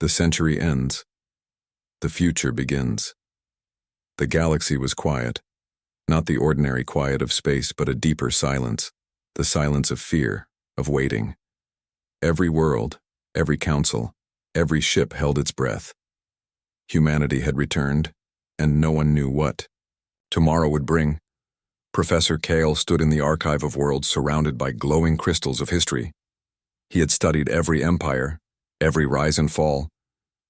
The century ends. The future begins. The galaxy was quiet, not the ordinary quiet of space, but a deeper silence, the silence of fear, of waiting. Every world, every council, every ship held its breath. Humanity had returned, and no one knew what tomorrow would bring. Professor Kale stood in the archive of worlds surrounded by glowing crystals of history. He had studied every empire, every rise and fall,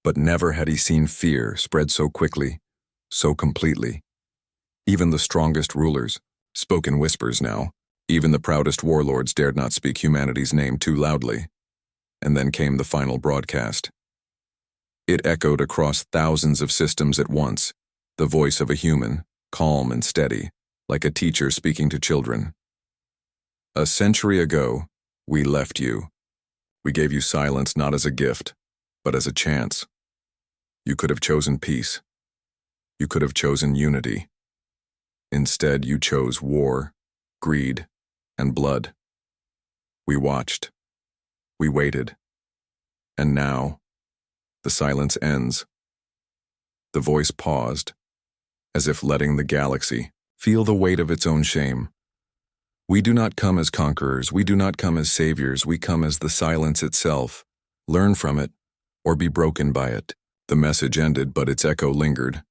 but never had he seen fear spread so quickly, so completely. Even the strongest rulers spoke in whispers now. Even the proudest warlords dared not speak humanity's name too loudly. And then came the final broadcast. It echoed across thousands of systems at once, the voice of a human, calm and steady, like a teacher speaking to children. A century ago, we left you. We gave you silence not as a gift, but as a chance. You could have chosen peace. You could have chosen unity. Instead, you chose war, greed, and blood. We watched. We waited. And now, the silence ends. The voice paused, as if letting the galaxy feel the weight of its own shame. We do not come as conquerors, we do not come as saviors, we come as the silence itself. Learn from it, or be broken by it. The message ended, but its echo lingered.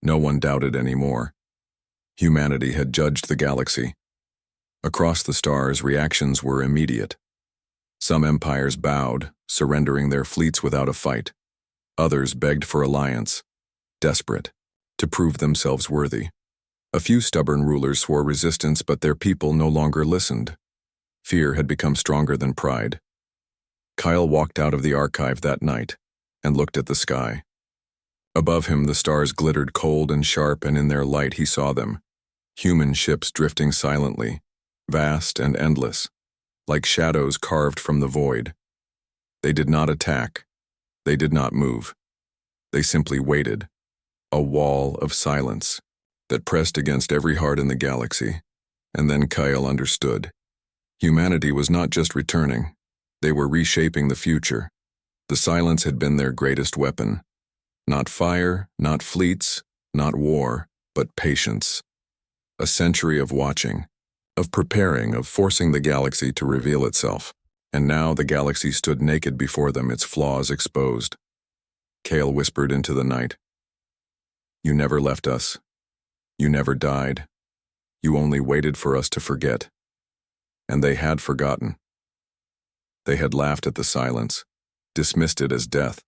No one doubted anymore. Humanity had judged the galaxy. Across the stars, reactions were immediate. Some empires bowed, surrendering their fleets without a fight. Others begged for alliance, desperate, to prove themselves worthy. A few stubborn rulers swore resistance, but their people no longer listened. Fear had become stronger than pride. Kyle walked out of the archive that night and looked at the sky. Above him, the stars glittered cold and sharp, and in their light he saw them. Human ships drifting silently, vast and endless, like shadows carved from the void. They did not attack. They did not move. They simply waited, a wall of silence that pressed against every heart in the galaxy. And then Kyle understood. Humanity was not just returning. They were reshaping the future. The silence had been their greatest weapon. Not fire, not fleets, not war, but patience. A century of watching, of preparing, of forcing the galaxy to reveal itself. And now the galaxy stood naked before them, its flaws exposed. Kale whispered into the night. You never left us. You never died. You only waited for us to forget. And they had forgotten. They had laughed at the silence, dismissed it as death.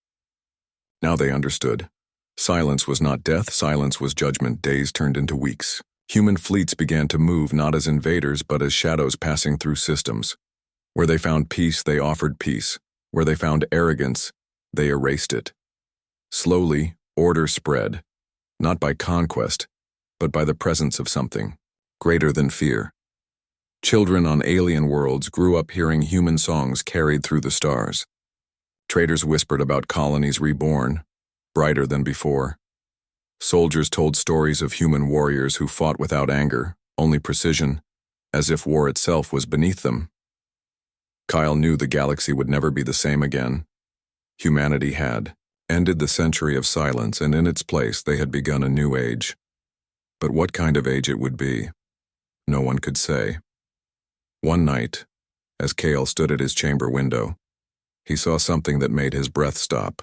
Now they understood. Silence was not death, silence was judgment. Days turned into weeks. Human fleets began to move not as invaders but as shadows passing through systems. Where they found peace, they offered peace. Where they found arrogance, they erased it. Slowly, order spread, not by conquest, but by the presence of something greater than fear. Children on alien worlds grew up hearing human songs carried through the stars. Traders whispered about colonies reborn, brighter than before. Soldiers told stories of human warriors who fought without anger, only precision, as if war itself was beneath them. Kyle knew the galaxy would never be the same again. Humanity had ended the century of silence, and in its place they had begun a new age. But what kind of age it would be, no one could say. One night, as Kale stood at his chamber window, he saw something that made his breath stop.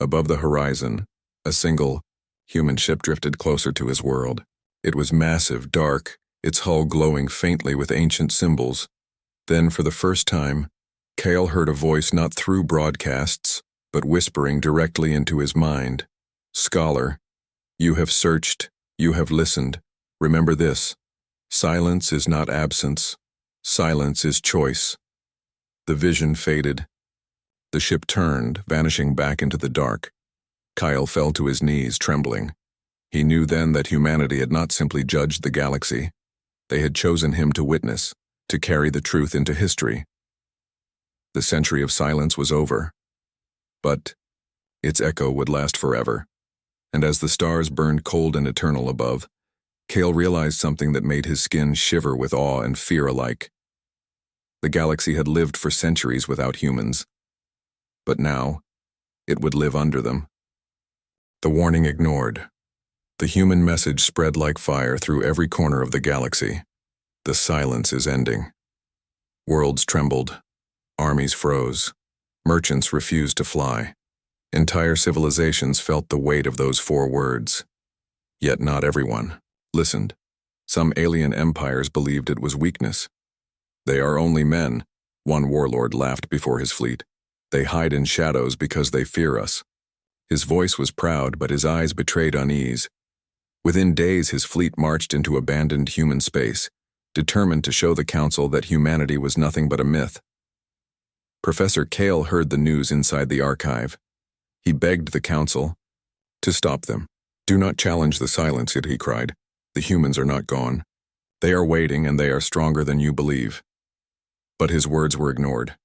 Above the horizon, a single, human ship drifted closer to his world. It was massive, dark, its hull glowing faintly with ancient symbols. Then, for the first time, Kale heard a voice not through broadcasts, but whispering directly into his mind. Scholar, you have searched, you have listened. Remember this. Silence is not absence. Silence is choice. The vision faded. The ship turned, vanishing back into the dark. Kyle fell to his knees, trembling. He knew then that humanity had not simply judged the galaxy. They had chosen him to witness, to carry the truth into history. The century of silence was over. But its echo would last forever. And as the stars burned cold and eternal above, Kale realized something that made his skin shiver with awe and fear alike. The galaxy had lived for centuries without humans. But now, it would live under them. The warning ignored. The human message spread like fire through every corner of the galaxy. The silence is ending. Worlds trembled. Armies froze. Merchants refused to fly. Entire civilizations felt the weight of those 4 words. Yet not everyone listened. Some alien empires believed it was weakness. "They are only men," one warlord laughed before his fleet. "They hide in shadows because they fear us." His voice was proud, but his eyes betrayed unease. Within days, his fleet marched into abandoned human space, determined to show the Council that humanity was nothing but a myth. Professor Kale heard the news inside the archive. He begged the Council to stop them. "Do not challenge the silence," he cried. "The humans are not gone. They are waiting, and they are stronger than you believe." But his words were ignored.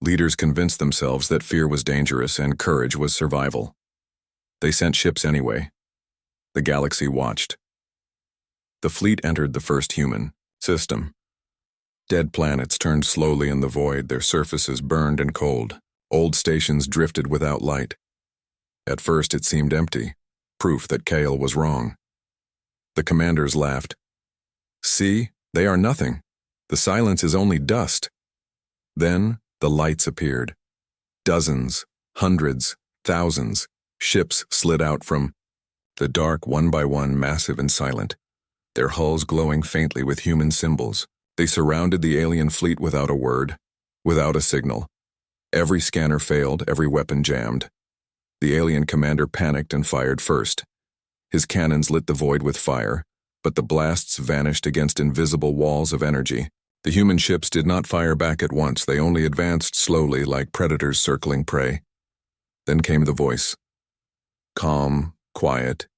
Leaders convinced themselves that fear was dangerous and courage was survival. They sent ships anyway. The galaxy watched. The fleet entered the first human system. Dead planets turned slowly in the void, their surfaces burned and cold. Old stations drifted without light. At first it seemed empty, proof that Kale was wrong. The commanders laughed. "See, they are nothing. The silence is only dust." Then the lights appeared. Dozens, hundreds, thousands. Ships slid out from the dark, one by one, massive and silent, their hulls glowing faintly with human symbols. They surrounded the alien fleet without a word, without a signal. Every scanner failed, every weapon jammed. The alien commander panicked and fired first. His cannons lit the void with fire, but the blasts vanished against invisible walls of energy. The human ships did not fire back at once, they only advanced slowly like predators circling prey. Then came the voice. Calm, quiet,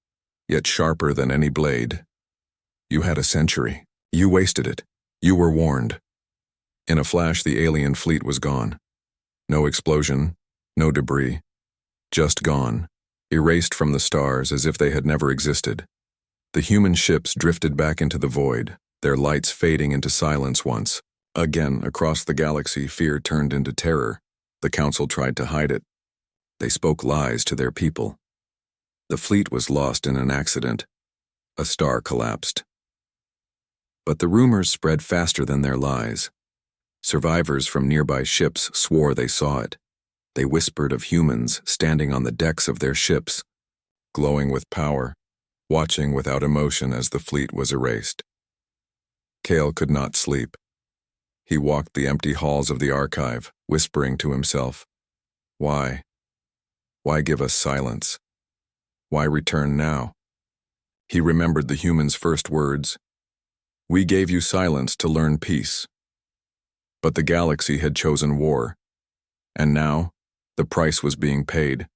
yet sharper than any blade. "You had a century. You wasted it. You were warned." In a flash, the alien fleet was gone. No explosion, no debris. Just gone, erased from the stars as if they had never existed. The human ships drifted back into the void, their lights fading into silence once. Again, across the galaxy, fear turned into terror. The Council tried to hide it. They spoke lies to their people. The fleet was lost in an accident. A star collapsed. But the rumors spread faster than their lies. Survivors from nearby ships swore they saw it. They whispered of humans standing on the decks of their ships, glowing with power, watching without emotion as the fleet was erased. Kale could not sleep. He walked the empty halls of the archive, whispering to himself, "Why? Why give us silence? Why return now?" He remembered the humans' first words. "We gave you silence to learn peace." But the galaxy had chosen war, and now the price was being paid.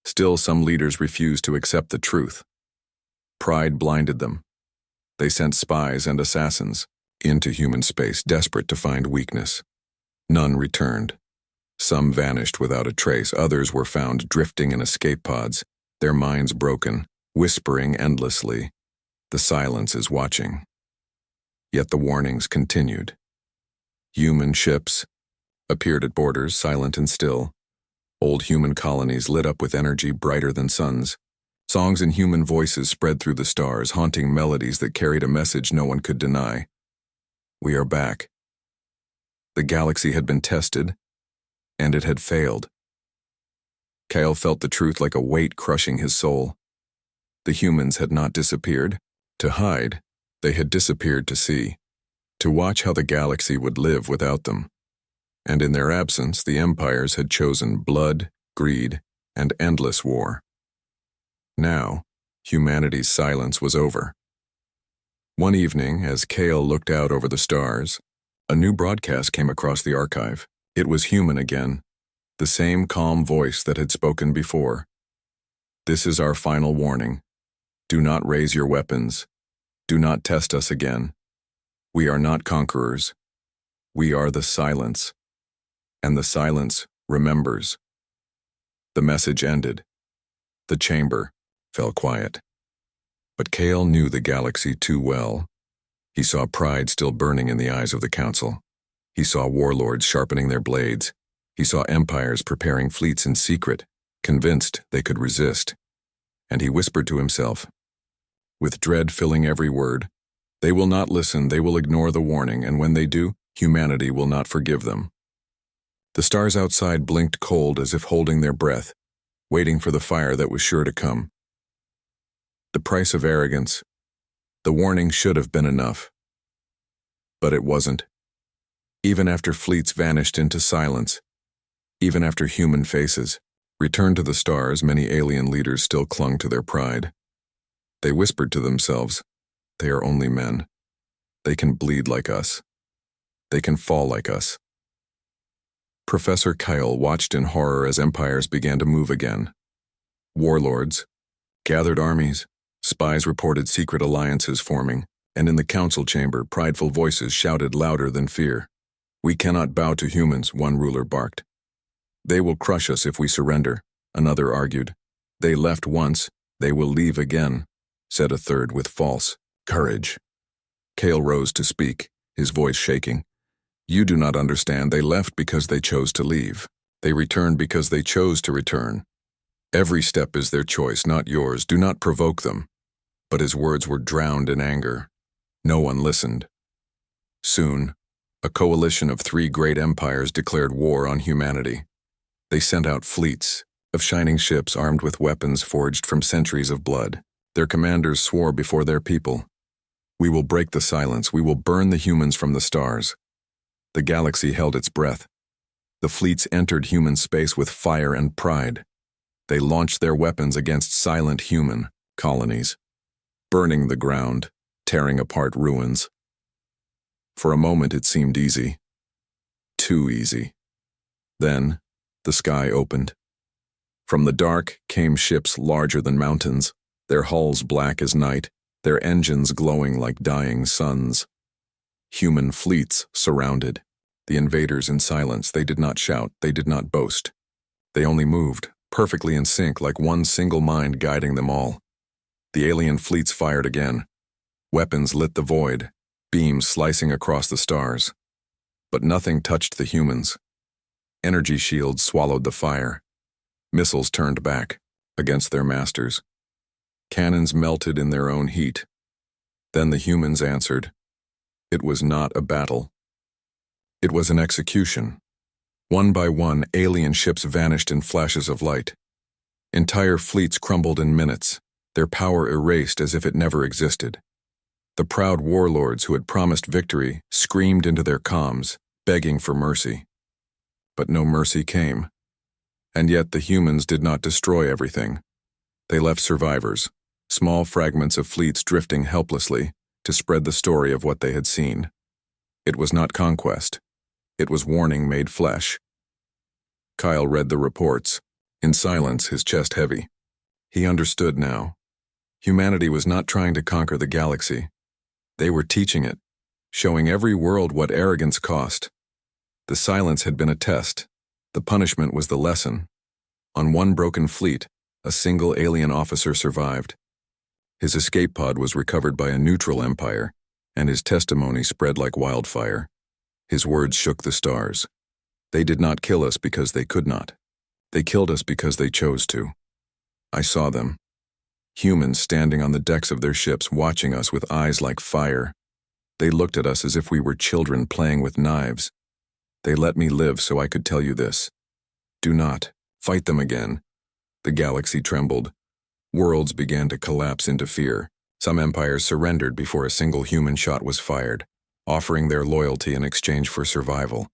Still, some leaders refused to accept the truth. Pride blinded them. They sent spies and assassins into human space, desperate to find weakness. None returned. Some vanished without a trace, others were found drifting in escape pods, their minds broken, whispering endlessly. The silence is watching. Yet the warnings continued. Human ships appeared at borders, silent and still. Old human colonies lit up with energy brighter than suns. Songs in human voices spread through the stars, haunting melodies that carried a message no one could deny. We are back. The galaxy had been tested, and it had failed. Kale felt the truth like a weight crushing his soul. The humans had not disappeared to hide, they had disappeared to see, to watch how the galaxy would live without them. And in their absence, the empires had chosen blood, greed, and endless war. Now, humanity's silence was over. One evening, as Kale looked out over the stars, a new broadcast came across the archive. It was human again, the same calm voice that had spoken before. "This is our final warning. Do not raise your weapons. Do not test us again. We are not conquerors. We are the silence. And the silence remembers." The message ended. The chamber fell quiet. But Kale knew the galaxy too well. He saw pride still burning in the eyes of the Council. He saw warlords sharpening their blades. He saw empires preparing fleets in secret. convinced they could resist. And he whispered to himself, with dread filling every word, "They will not listen, they will ignore the warning, and when they do, humanity will not forgive them." The stars outside blinked cold as if holding their breath, waiting for the fire that was sure to come. The price of arrogance. The warning should have been enough. But it wasn't. Even after fleets vanished into silence, even after human faces returned to the stars, many alien leaders still clung to their pride. They whispered to themselves, "They are only men. They can bleed like us. They can fall like us." Professor Kyle watched in horror as empires began to move again. Warlords gathered armies, spies reported secret alliances forming, and in the council chamber, prideful voices shouted louder than fear. "We cannot bow to humans," one ruler barked. "They will crush us if we surrender," another argued. "They left once, they will leave again," said a third with false courage. Kale rose to speak, his voice shaking. "You do not understand. They left because they chose to leave. They returned because they chose to return. Every step is their choice, not yours. Do not provoke them." But his words were drowned in anger. No one listened. Soon, a coalition of 3 great empires declared war on humanity. They sent out fleets of shining ships armed with weapons forged from centuries of blood. Their commanders swore before their people, "We will break the silence. We will burn the humans from the stars." The galaxy held its breath. The fleets entered human space with fire and pride. They launched their weapons against silent human colonies, burning the ground, tearing apart ruins. For a moment it seemed easy. Too easy. Then, the sky opened. From the dark came ships larger than mountains, their hulls black as night, their engines glowing like dying suns. Human fleets surrounded. The invaders in silence. They did not shout, they did not boast. They only moved, perfectly in sync, like one single mind guiding them all. The alien fleets fired again. Weapons lit the void, beams slicing across the stars. But nothing touched the humans. Energy shields swallowed the fire. Missiles turned back, against their masters. Cannons melted in their own heat. Then the humans answered. It was not a battle. It was an execution. One by one, alien ships vanished in flashes of light. Entire fleets crumbled in minutes, their power erased as if it never existed. The proud warlords who had promised victory screamed into their comms, begging for mercy. But no mercy came. And yet the humans did not destroy everything. They left survivors, small fragments of fleets drifting helplessly, to spread the story of what they had seen. It was not conquest. It was warning made flesh. Kyle read the reports, in silence, his chest heavy. He understood now. Humanity was not trying to conquer the galaxy. They were teaching it, showing every world what arrogance cost. The silence had been a test. The punishment was the lesson. On one broken fleet, a single alien officer survived. His escape pod was recovered by a neutral empire, and his testimony spread like wildfire. His words shook the stars. They did not kill us because they could not. They killed us because they chose to. I saw them. Humans standing on the decks of their ships, watching us with eyes like fire. They looked at us as if we were children playing with knives. They let me live so I could tell you this. Do not fight them again. The galaxy trembled. Worlds began to collapse into fear. Some empires surrendered before a single human shot was fired, offering their loyalty in exchange for survival.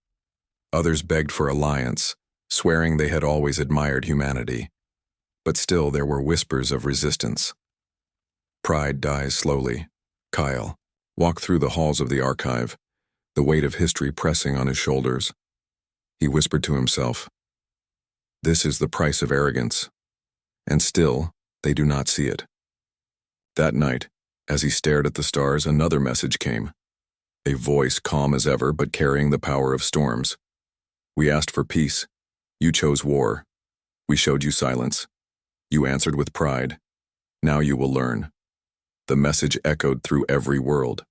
Others begged for alliance, swearing they had always admired humanity. But still there were whispers of resistance. Pride dies slowly. Kyle walked through the halls of the archive, the weight of history pressing on his shoulders. He whispered to himself, "This is the price of arrogance." And still, they do not see it. That night, as he stared at the stars, another message came. A voice calm as ever, but carrying the power of storms. "We asked for peace. You chose war. We showed you silence. You answered with pride. Now you will learn." The message echoed through every world.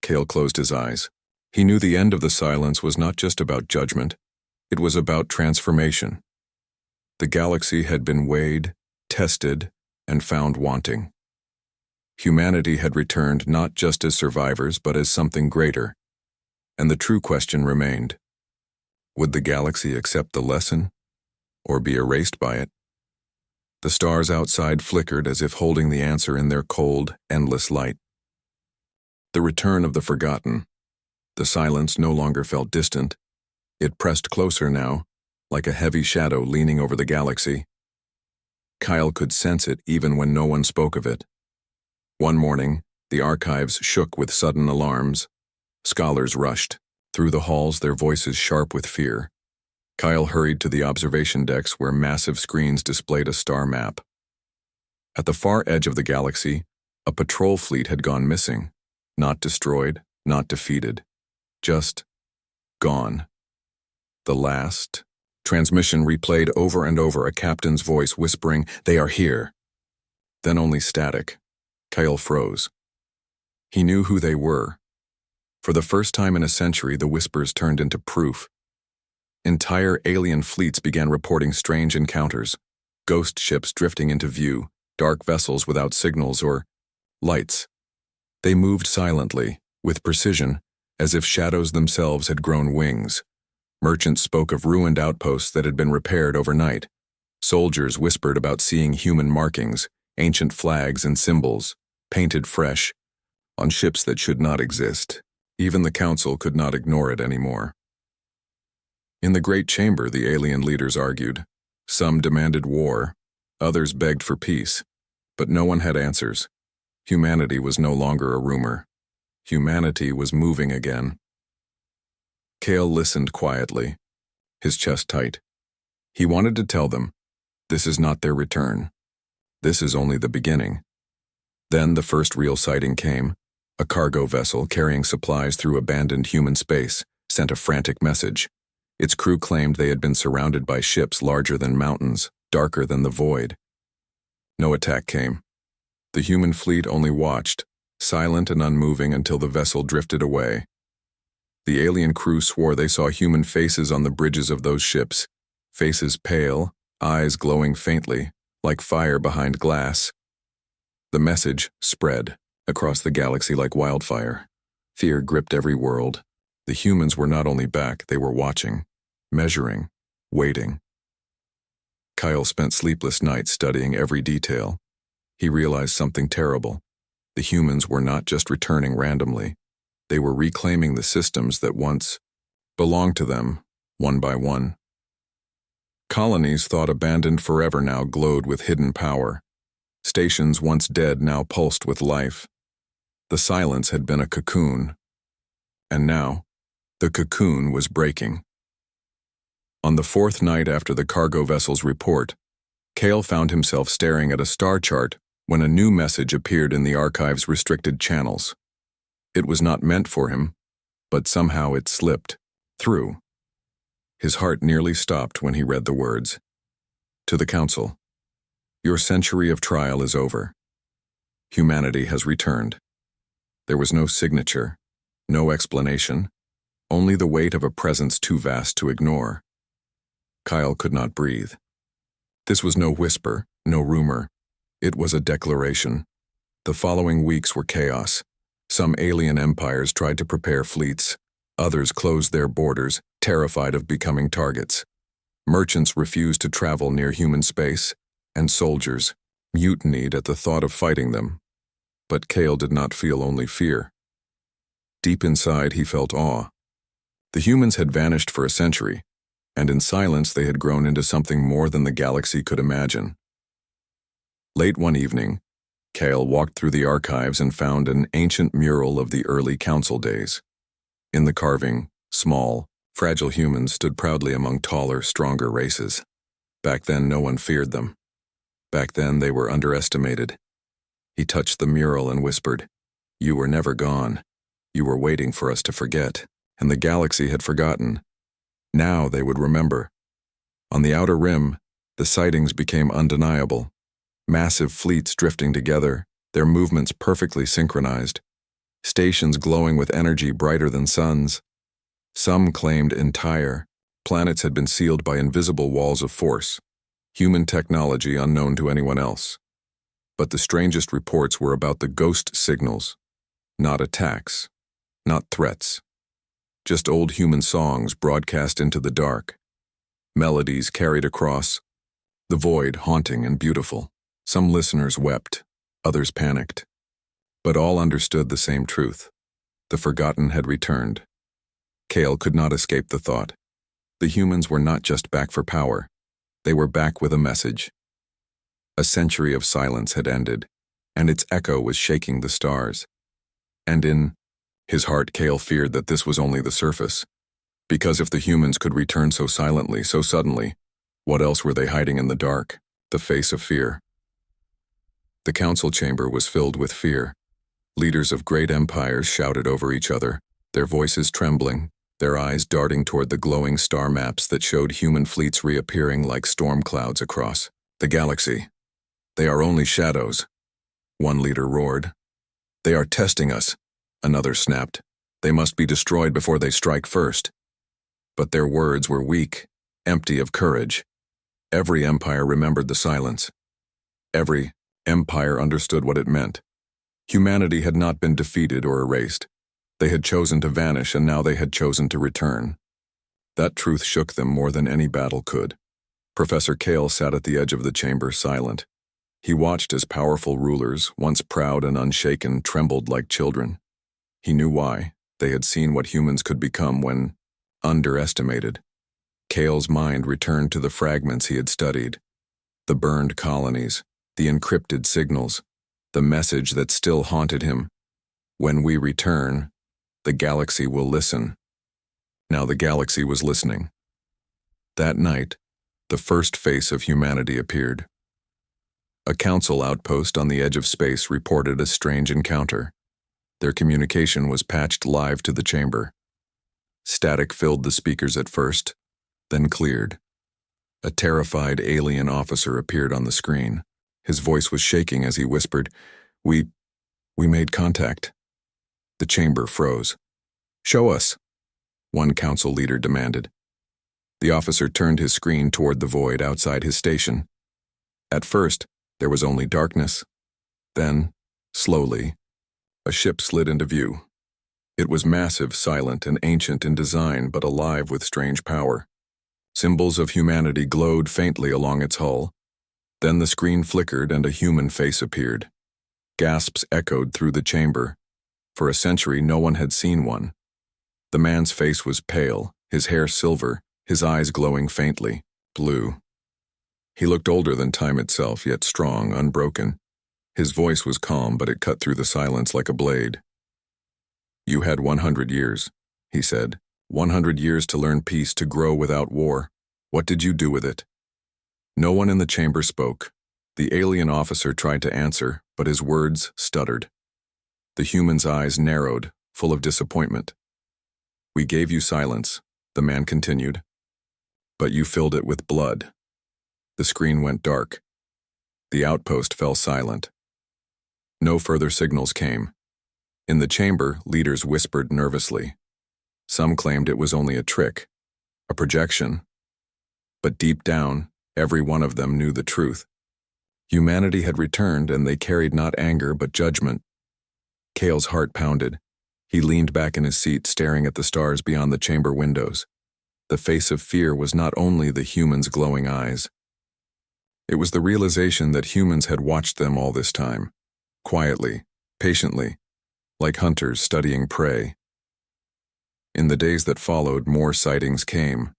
Kale closed his eyes. He knew the end of the silence was not just about judgment. It was about transformation. The galaxy had been weighed, tested, and found wanting. Humanity had returned not just as survivors but as something greater, and the true question remained. Would the galaxy accept the lesson, or be erased by it? The stars outside flickered as if holding the answer in their cold, endless light. The return of the forgotten. The silence no longer felt distant. It pressed closer now, like a heavy shadow leaning over the galaxy. Kyle could sense it even when no one spoke of it. One morning, the archives shook with sudden alarms. Scholars rushed. Through the halls, their voices sharp with fear. Kyle hurried to the observation decks where massive screens displayed a star map. At the far edge of the galaxy, a patrol fleet had gone missing. Not destroyed, not defeated. Just gone. The last transmission replayed over and over, a captain's voice whispering, "They are here." Then only static. Kyle froze. He knew who they were. For the first time in a century, the whispers turned into proof. Entire alien fleets began reporting strange encounters, ghost ships drifting into view, dark vessels without signals or lights. They moved silently, with precision, as if shadows themselves had grown wings. Merchants spoke of ruined outposts that had been repaired overnight. Soldiers whispered about seeing human markings, ancient flags and symbols, painted fresh, on ships that should not exist. Even the Council could not ignore it anymore. In the Great Chamber, the alien leaders argued. Some demanded war, others begged for peace, but no one had answers. Humanity was no longer a rumor. Humanity was moving again. Kale listened quietly, his chest tight. He wanted to tell them, this is not their return. This is only the beginning. Then the first real sighting came. A cargo vessel carrying supplies through abandoned human space sent a frantic message. Its crew claimed they had been surrounded by ships larger than mountains, darker than the void. No attack came. The human fleet only watched, silent and unmoving until the vessel drifted away. The alien crew swore they saw human faces on the bridges of those ships, faces pale, eyes glowing faintly, like fire behind glass. The message spread across the galaxy like wildfire. Fear gripped every world. The humans were not only back, they were watching, measuring, waiting. Kyle spent sleepless nights studying every detail. He realized something terrible. The humans were not just returning randomly. They were reclaiming the systems that once belonged to them, one by one. Colonies thought abandoned forever now glowed with hidden power. Stations once dead now pulsed with life. The silence had been a cocoon. And now, the cocoon was breaking. On the fourth night after the cargo vessel's report, Kale found himself staring at a star chart when a new message appeared in the archive's restricted channels. It was not meant for him, but somehow it slipped through. His heart nearly stopped when he read the words. To the Council, your century of trial is over. Humanity has returned. There was no signature, no explanation, only the weight of a presence too vast to ignore. Kyle could not breathe. This was no whisper, no rumor. It was a declaration. The following weeks were chaos. Some alien empires tried to prepare fleets. Others closed their borders, terrified of becoming targets. Merchants refused to travel near human space, and soldiers mutinied at the thought of fighting them. But Kale did not feel only fear. Deep inside, he felt awe. The humans had vanished for a century, and in silence they had grown into something more than the galaxy could imagine. Late one evening, Kale walked through the archives and found an ancient mural of the early council days. In the carving, small, fragile humans stood proudly among taller, stronger races. Back then, no one feared them. Back then, they were underestimated. He touched the mural and whispered, "You were never gone. You were waiting for us to forget." And the galaxy had forgotten. Now they would remember. On the outer rim, the sightings became undeniable. Massive fleets drifting together, their movements perfectly synchronized. Stations glowing with energy brighter than suns. Some claimed entire planets had been sealed by invisible walls of force. human technology unknown to anyone else. But the strangest reports were about the ghost signals, not attacks, not threats, just old human songs broadcast into the dark, melodies carried across the void, haunting and beautiful. Some listeners wept, others panicked, but all understood the same truth. The forgotten had returned. Kale could not escape the thought. The humans were not just back for power, they were back with a message. A century of silence had ended, and its echo was shaking the stars. And in his heart, Kale feared that this was only the surface. Because if the humans could return so silently, so suddenly, what else were they hiding in the dark? The face of fear. The council chamber was filled with fear. Leaders of great empires shouted over each other, their voices trembling, their eyes darting toward the glowing star maps that showed human fleets reappearing like storm clouds across the galaxy. "They are only shadows," one leader roared. "They are testing us," another snapped. "They must be destroyed before they strike first." But their words were weak, empty of courage. Every empire remembered the silence. Every empire understood what it meant. Humanity had not been defeated or erased. They had chosen to vanish, and now they had chosen to return. That truth shook them more than any battle could. Professor Kale sat at the edge of the chamber, silent. He watched as powerful rulers, once proud and unshaken, trembled like children. He knew why. They had seen what humans could become when underestimated. Kale's mind returned to the fragments he had studied. The burned colonies, the encrypted signals, the message that still haunted him. When we return, the galaxy will listen. Now the galaxy was listening. That night, the first face of humanity appeared. A council outpost on the edge of space reported a strange encounter. Their communication was patched live to the chamber. Static filled the speakers at first, then cleared. A terrified alien officer appeared on the screen. His voice was shaking as he whispered, We made contact." The chamber froze. "Show us," one council leader demanded. The officer turned his screen toward the void outside his station. At first, there was only darkness. Then, slowly, a ship slid into view. It was massive, silent, and ancient in design, but alive with strange power. Symbols of humanity glowed faintly along its hull. Then the screen flickered and a human face appeared. Gasps echoed through the chamber. For a century, no one had seen one. The man's face was pale, his hair silver, his eyes glowing faintly, blue. He looked older than time itself, yet strong, unbroken. His voice was calm, but it cut through the silence like a blade. "You had 100 years, he said. 100 years to learn peace, to grow without war. What did you do with it?" No one in the chamber spoke. The alien officer tried to answer, but his words stuttered. The human's eyes narrowed, full of disappointment. "We gave you silence," the man continued. "But you filled it with blood." The screen went dark. The outpost fell silent. No further signals came. In the chamber, leaders whispered nervously. Some claimed it was only a trick, a projection. But deep down, every one of them knew the truth. Humanity had returned, and they carried not anger but judgment. Kale's heart pounded. He leaned back in his seat, staring at the stars beyond the chamber windows. The face of fear was not only the humans' glowing eyes. It was the realization that humans had watched them all this time, quietly, patiently, like hunters studying prey. In the days that followed, more sightings came.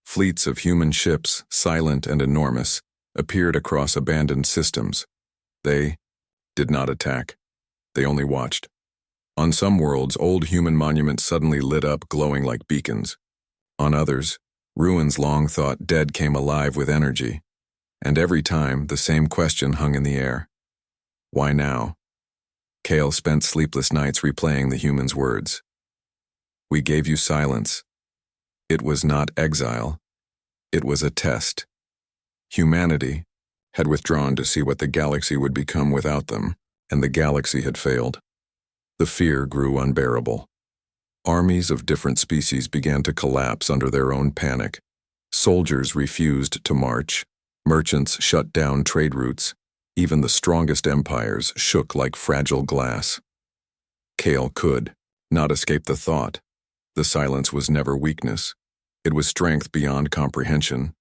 Fleets of human ships, silent and enormous, appeared across abandoned systems. They did not attack. They only watched. On some worlds, old human monuments suddenly lit up, glowing like beacons. On others, ruins long thought dead came alive with energy. And every time, the same question hung in the air. Why now? Kale spent sleepless nights replaying the human's words. "We gave you silence." It was not exile. It was a test. Humanity had withdrawn to see what the galaxy would become without them, and the galaxy had failed. The fear grew unbearable. Armies of different species began to collapse under their own panic. Soldiers refused to march. Merchants shut down trade routes. Even the strongest empires shook like fragile glass. Kale could not escape the thought. The silence was never weakness. It was strength beyond comprehension.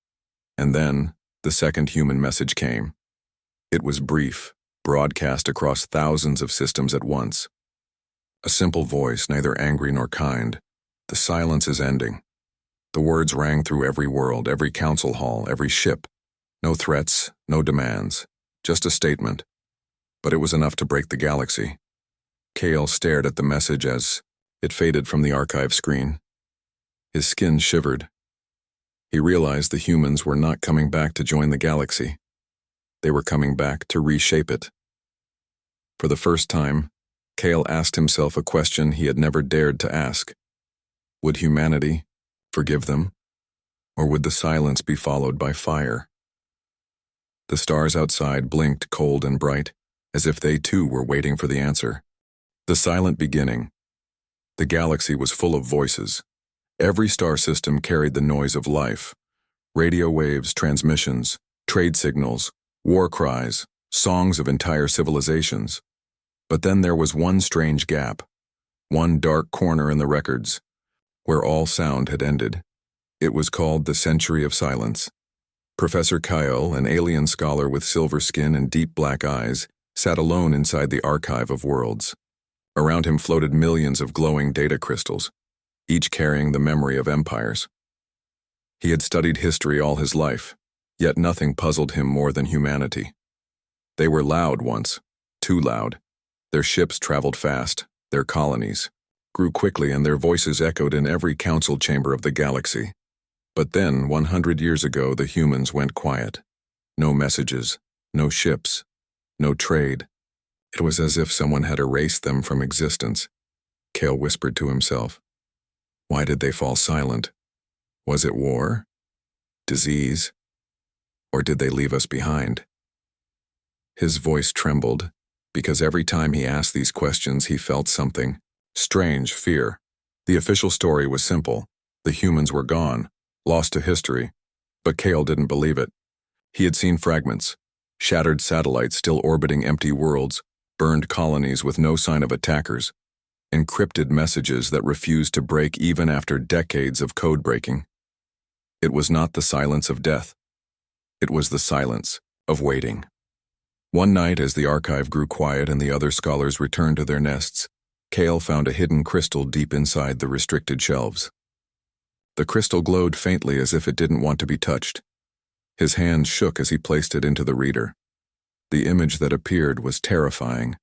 And then, the second human message came. It was brief, broadcast across thousands of systems at once. A simple voice, neither angry nor kind. The silence is ending. The words rang through every world, every council hall, every ship. No threats, no demands, just a statement. But it was enough to break the galaxy. Kale stared at the message as it faded from the archive screen. His skin shivered. He realized the humans were not coming back to join the galaxy. They were coming back to reshape it. For the first time, Kale asked himself a question he had never dared to ask. Would humanity forgive them? Or would the silence be followed by fire? The stars outside blinked cold and bright, as if they too were waiting for the answer. The silent beginning. The galaxy was full of voices. Every star system carried the noise of life. Radio waves, transmissions, trade signals, war cries, songs of entire civilizations. But then there was one strange gap, one dark corner in the records, where all sound had ended. It was called the Century of Silence. Professor Kyle, an alien scholar with silver skin and deep black eyes, sat alone inside the archive of worlds. Around him floated millions of glowing data crystals, each carrying the memory of empires. He had studied history all his life, yet nothing puzzled him more than humanity. They were loud once, too loud. Their ships traveled fast, their colonies grew quickly, and their voices echoed in every council chamber of the galaxy. But then, 100 years ago, the humans went quiet. No messages, no ships, no trade. It was as if someone had erased them from existence. Kale whispered to himself. Why did they fall silent? Was it war? Disease? Or did they leave us behind? His voice trembled, because every time he asked these questions he felt something. Strange fear. The official story was simple. The humans were gone, lost to history. But Kale didn't believe it. He had seen fragments, shattered satellites still orbiting empty worlds, burned colonies with no sign of attackers, encrypted messages that refused to break even after decades of code breaking. It was not the silence of death. It was the silence of waiting. One night, as the archive grew quiet and the other scholars returned to their nests, Kale found a hidden crystal deep inside the restricted shelves. The crystal glowed faintly as if it didn't want to be touched. His hands shook as he placed it into the reader. The image that appeared was terrifying.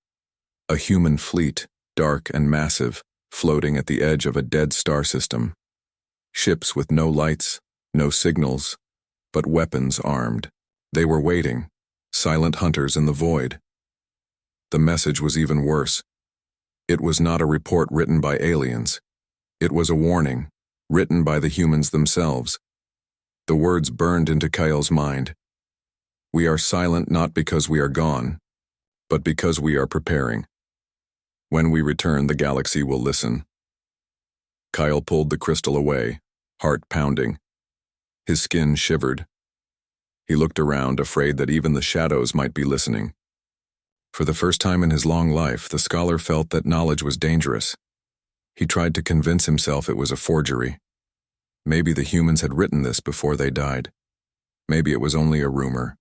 A human fleet, dark and massive, floating at the edge of a dead star system. Ships with no lights, no signals, but weapons armed. They were waiting, silent hunters in the void. The message was even worse. It was not a report written by aliens. It was a warning, written by the humans themselves. The words burned into Kyle's mind. We are silent not because we are gone, but because we are preparing. When we return, the galaxy will listen. Kyle pulled the crystal away, heart pounding. His skin shivered. He looked around, afraid that even the shadows might be listening. For the first time in his long life, the scholar felt that knowledge was dangerous. He tried to convince himself it was a forgery. Maybe the humans had written this before they died. Maybe it was only a rumor.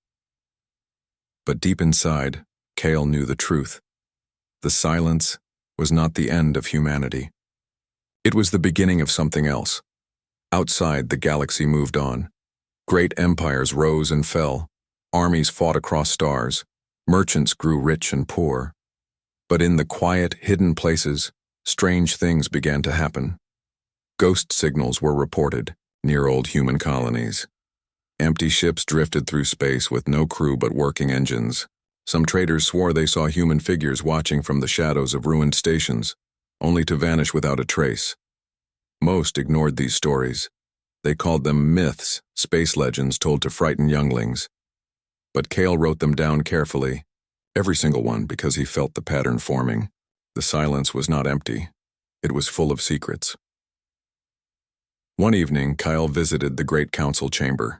But deep inside, Kale knew the truth. The silence was not the end of humanity. It was the beginning of something else. Outside, the galaxy moved on. Great empires rose and fell. Armies fought across stars. Merchants grew rich and poor. But in the quiet, hidden places, strange things began to happen. Ghost signals were reported near old human colonies. Empty ships drifted through space with no crew but working engines. Some traders swore they saw human figures watching from the shadows of ruined stations, only to vanish without a trace. Most ignored these stories. They called them myths, space legends told to frighten younglings. But Kale wrote them down carefully, every single one, because he felt the pattern forming. The silence was not empty. It was full of secrets. One evening, Kyle visited the Great Council chamber.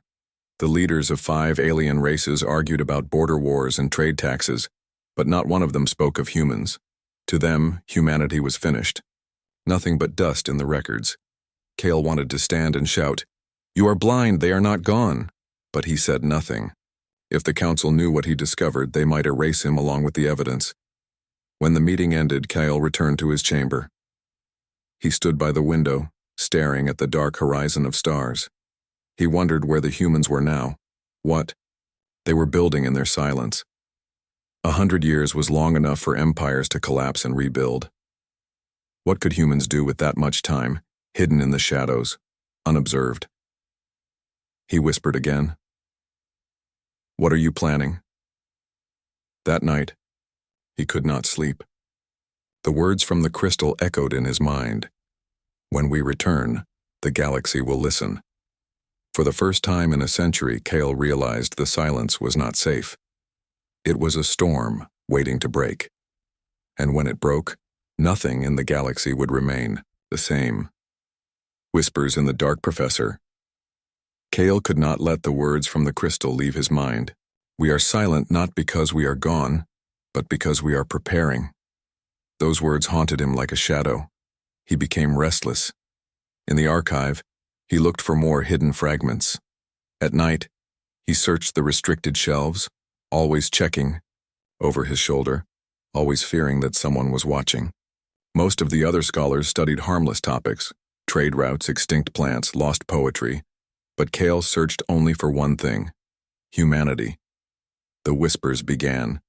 The leaders of 5 alien races argued about border wars and trade taxes, but not one of them spoke of humans. To them, humanity was finished. Nothing but dust in the records. Kale wanted to stand and shout, "You are blind, they are not gone." But he said nothing. If the council knew what he discovered, they might erase him along with the evidence. When the meeting ended, Kale returned to his chamber. He stood by the window, staring at the dark horizon of stars. He wondered where the humans were now. What they were building in their silence. 100 years was long enough for empires to collapse and rebuild. What could humans do with that much time, hidden in the shadows, unobserved? He whispered again. "What are you planning?" That night, he could not sleep. The words from the crystal echoed in his mind. When we return, the galaxy will listen. For the first time in a century, Kale realized the silence was not safe. It was a storm waiting to break. And when it broke, nothing in the galaxy would remain the same. Whispers in the dark, Professor. Kale could not let the words from the crystal leave his mind. We are silent not because we are gone, but because we are preparing. Those words haunted him like a shadow. He became restless. In the archive, he looked for more hidden fragments. At night, he searched the restricted shelves, always checking over his shoulder, always fearing that someone was watching. Most of the other scholars studied harmless topics, trade routes, extinct plants, lost poetry, but Kale searched only for one thing: humanity. The whispers began.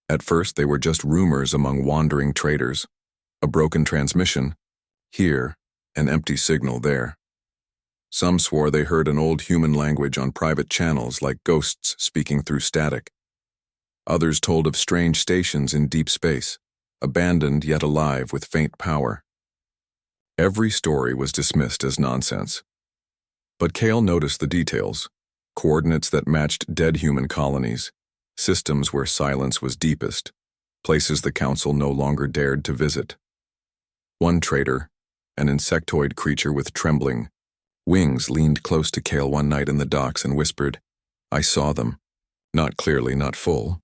At first, they were just rumors among wandering traders. A broken transmission, here, an empty signal there. Some swore they heard an old human language on private channels like ghosts speaking through static. Others told of strange stations in deep space, abandoned yet alive with faint power. Every story was dismissed as nonsense. But Kale noticed the details: coordinates that matched dead human colonies, systems where silence was deepest, places the council no longer dared to visit. One trader, an insectoid creature with trembling wings, leaned close to Kale one night in the docks and whispered, "I saw them. Not clearly, not full,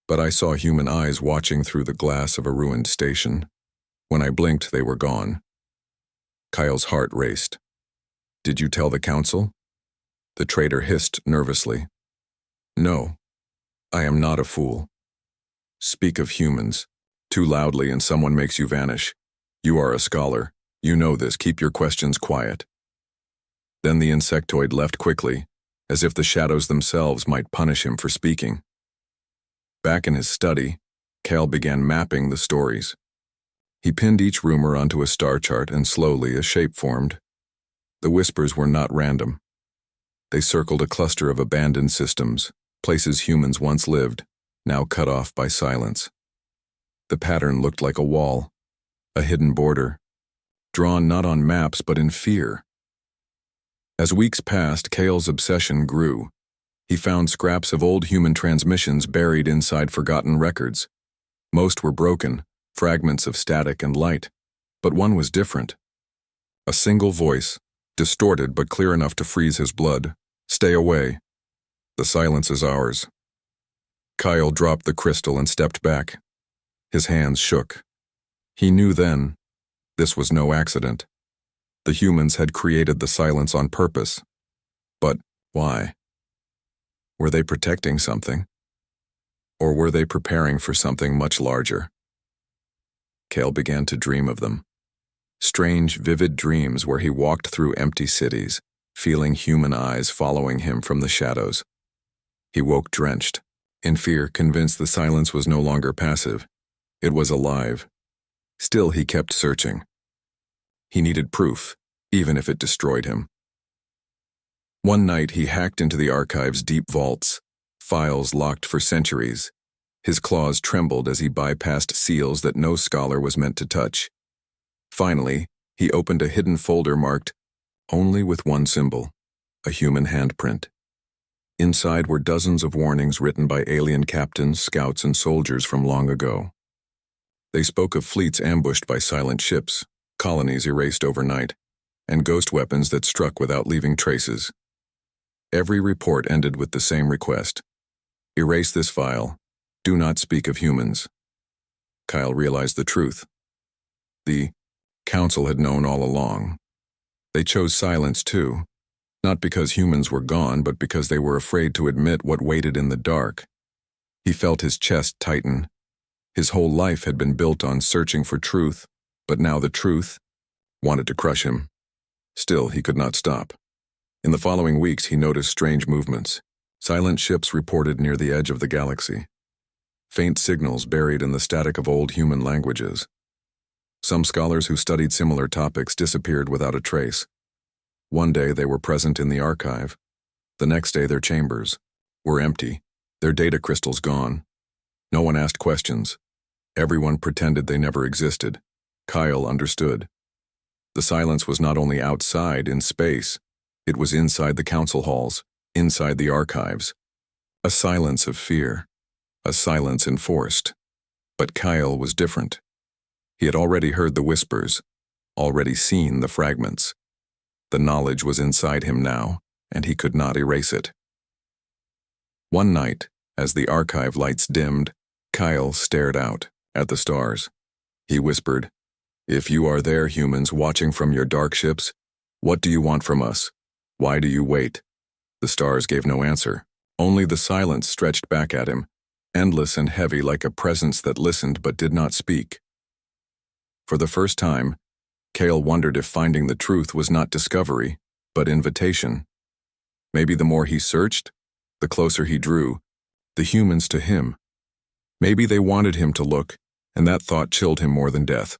but I saw human eyes watching through the glass of a ruined station. When I blinked, they were gone." Kyle's heart raced. "Did you tell the council?" The trader hissed nervously. "No, I am not a fool. Speak of humans too loudly and someone makes you vanish. You are a scholar. You know this. Keep your questions quiet." Then the insectoid left quickly, as if the shadows themselves might punish him for speaking. Back in his study, Kale began mapping the stories. He pinned each rumor onto a star chart, and slowly a shape formed. The whispers were not random. They circled a cluster of abandoned systems, places humans once lived, now cut off by silence. The pattern looked like a wall, a hidden border, drawn not on maps but in fear. As weeks passed, Kale's obsession grew. He found scraps of old human transmissions buried inside forgotten records. Most were broken, fragments of static and light, but one was different. A single voice, distorted but clear enough to freeze his blood. "Stay away. The silence is ours." Kyle dropped the crystal and stepped back. His hands shook. He knew then, this was no accident. The humans had created the silence on purpose. But why? Were they protecting something? Or were they preparing for something much larger? Kale began to dream of them. Strange, vivid dreams where he walked through empty cities, feeling human eyes following him from the shadows. He woke drenched, in fear, convinced the silence was no longer passive. It was alive. Still, he kept searching. He needed proof, even if it destroyed him. One night, he hacked into the archive's deep vaults, files locked for centuries. His claws trembled as he bypassed seals that no scholar was meant to touch. Finally, he opened a hidden folder marked only with one symbol, a human handprint. Inside were dozens of warnings written by alien captains, scouts, and soldiers from long ago. They spoke of fleets ambushed by silent ships, colonies erased overnight, and ghost weapons that struck without leaving traces. Every report ended with the same request. Erase this file. Do not speak of humans. Kyle realized the truth. The council had known all along. They chose silence too, not because humans were gone, but because they were afraid to admit what waited in the dark. He felt his chest tighten. His whole life had been built on searching for truth, but now the truth wanted to crush him. Still, he could not stop. In the following weeks, he noticed strange movements. Silent ships reported near the edge of the galaxy. Faint signals buried in the static of old human languages. Some scholars who studied similar topics disappeared without a trace. One day they were present in the archive. The next day their chambers were empty, their data crystals gone. No one asked questions. Everyone pretended they never existed. Kyle understood. The silence was not only outside in space, it was inside the council halls, inside the archives. A silence of fear, a silence enforced. But Kyle was different. He had already heard the whispers, already seen the fragments. The knowledge was inside him now, and he could not erase it. One night, as the archive lights dimmed, Kyle stared out at the stars. He whispered, "If you are there, humans, watching from your dark ships, what do you want from us? Why do you wait?" The stars gave no answer. Only the silence stretched back at him, endless and heavy like a presence that listened but did not speak. For the first time, Kyle wondered if finding the truth was not discovery, but invitation. Maybe the more he searched, the closer he drew, the humans to him. Maybe they wanted him to look, and that thought chilled him more than death.